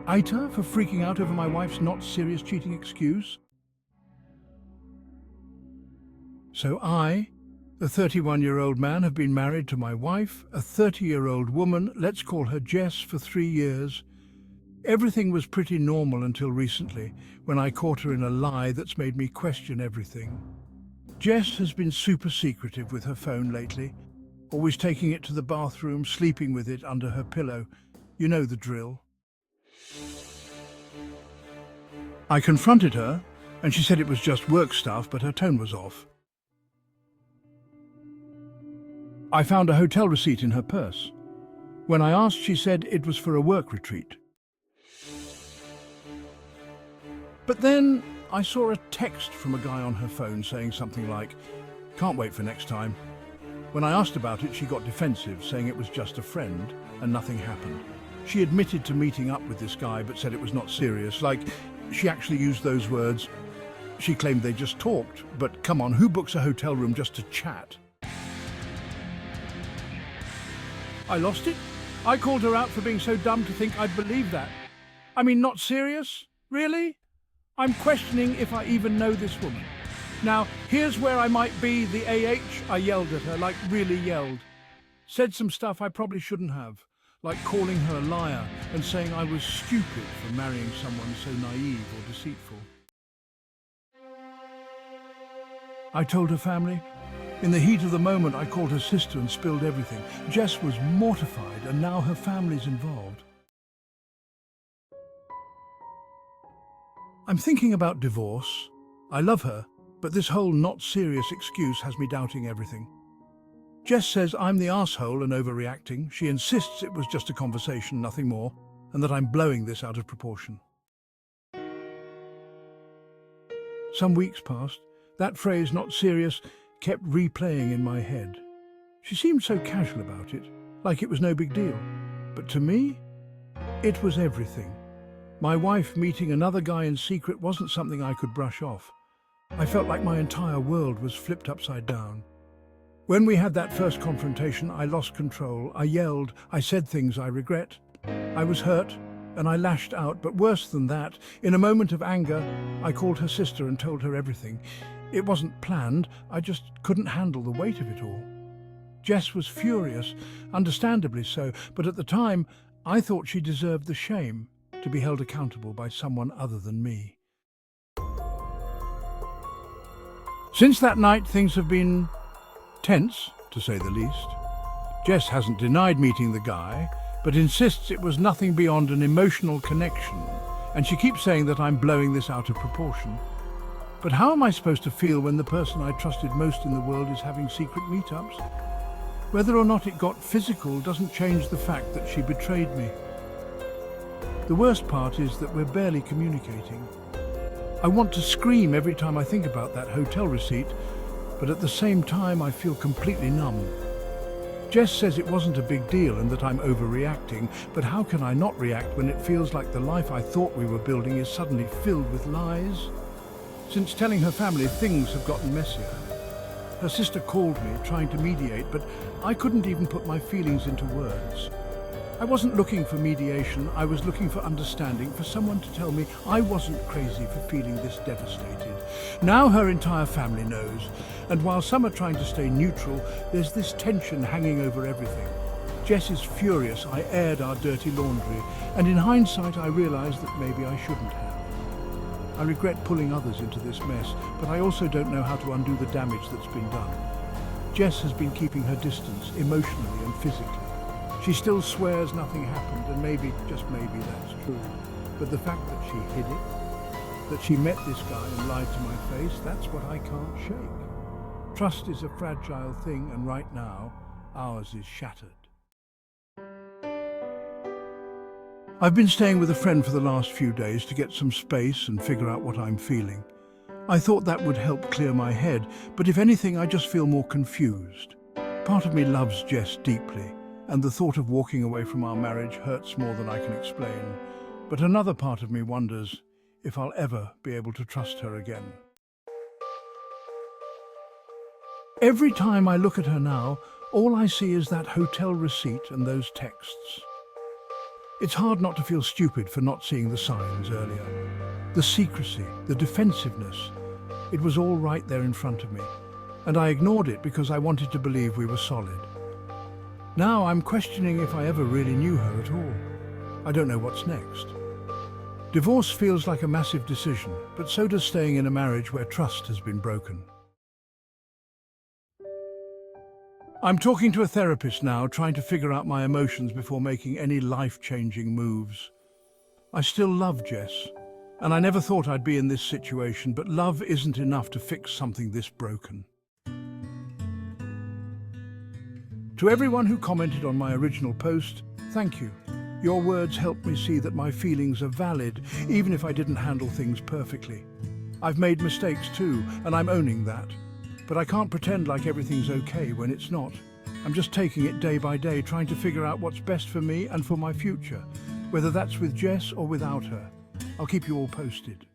AITAH for freaking out over my wife's not serious cheating excuse? So I, a 31-year-old man, have been married to my wife, a 30-year-old woman, let's call her Jess, for 3 years. Everything was pretty normal until recently, when I caught her in a lie that's made me question everything. Jess has been super secretive with her phone lately, always taking it to the bathroom, sleeping with it under her pillow. You know the drill. I confronted her, and she said it was just work stuff, but her tone was off. I found a hotel receipt in her purse. When I asked, she said it was for a work retreat. But then I saw a text from a guy on her phone saying something like, "Can't wait for next time." When I asked about it, she got defensive, saying it was just a friend and nothing happened. She admitted to meeting up with this guy, but said it was not serious. Like, she actually used those words. She claimed they just talked, but come on, who books a hotel room just to chat? I lost it. I called her out for being so dumb to think I'd believe that. I mean, not serious? Really? I'm questioning if I even know this woman. Now, here's where I might be the AH. I yelled at her, like really yelled. Said some stuff I probably shouldn't have, like calling her a liar and saying I was stupid for marrying someone so naive or deceitful. I told her family. In the heat of the moment, I called her sister and spilled everything. Jess was mortified, and now her family's involved. I'm thinking about divorce. I love her, but this whole not serious excuse has me doubting everything. Jess says I'm the asshole and overreacting. She insists it was just a conversation, nothing more, and that I'm blowing this out of proportion. Some weeks passed. That phrase, not serious, kept replaying in my head. She seemed so casual about it, like it was no big deal. But to me, it was everything. My wife meeting another guy in secret wasn't something I could brush off. I felt like my entire world was flipped upside down. When we had that first confrontation, I lost control. I yelled, I said things I regret. I was hurt, and I lashed out, but worse than that, in a moment of anger, I called her sister and told her everything. It wasn't planned, I just couldn't handle the weight of it all. Jess was furious, understandably so, but at the time, I thought she deserved the shame to be held accountable by someone other than me. Since that night, things have been tense, to say the least. Jess hasn't denied meeting the guy, but insists it was nothing beyond an emotional connection, and she keeps saying that I'm blowing this out of proportion. But how am I supposed to feel when the person I trusted most in the world is having secret meetups? Whether or not it got physical doesn't change the fact that she betrayed me. The worst part is that we're barely communicating. I want to scream every time I think about that hotel receipt, but at the same time I feel completely numb. Jess says it wasn't a big deal and that I'm overreacting, but how can I not react when it feels like the life I thought we were building is suddenly filled with lies? Since telling her family, things have gotten messier. Her sister called me, trying to mediate, but I couldn't even put my feelings into words. I wasn't looking for mediation, I was looking for understanding, for someone to tell me I wasn't crazy for feeling this devastated. Now her entire family knows, and while some are trying to stay neutral, there's this tension hanging over everything. Jess is furious I aired our dirty laundry, and in hindsight I realised that maybe I shouldn't have. I regret pulling others into this mess, but I also don't know how to undo the damage that's been done. Jess has been keeping her distance, emotionally and physically. She still swears nothing happened, and maybe, just maybe, that's true. But the fact that she hid it, that she met this guy and lied to my face, that's what I can't shake. Trust is a fragile thing, and right now, ours is shattered. I've been staying with a friend for the last few days to get some space and figure out what I'm feeling. I thought that would help clear my head, but if anything, I just feel more confused. Part of me loves Jess deeply, and the thought of walking away from our marriage hurts more than I can explain. But another part of me wonders if I'll ever be able to trust her again. Every time I look at her now, all I see is that hotel receipt and those texts. It's hard not to feel stupid for not seeing the signs earlier. The secrecy, the defensiveness, it was all right there in front of me, and I ignored it because I wanted to believe we were solid. Now I'm questioning if I ever really knew her at all. I don't know what's next. Divorce feels like a massive decision, but so does staying in a marriage where trust has been broken. I'm talking to a therapist now, trying to figure out my emotions before making any life-changing moves. I still love Jess, and I never thought I'd be in this situation, but love isn't enough to fix something this broken. To everyone who commented on my original post, thank you. Your words helped me see that my feelings are valid, even if I didn't handle things perfectly. I've made mistakes too, and I'm owning that. But I can't pretend like everything's okay when it's not. I'm just taking it day by day, trying to figure out what's best for me and for my future, whether that's with Jess or without her. I'll keep you all posted.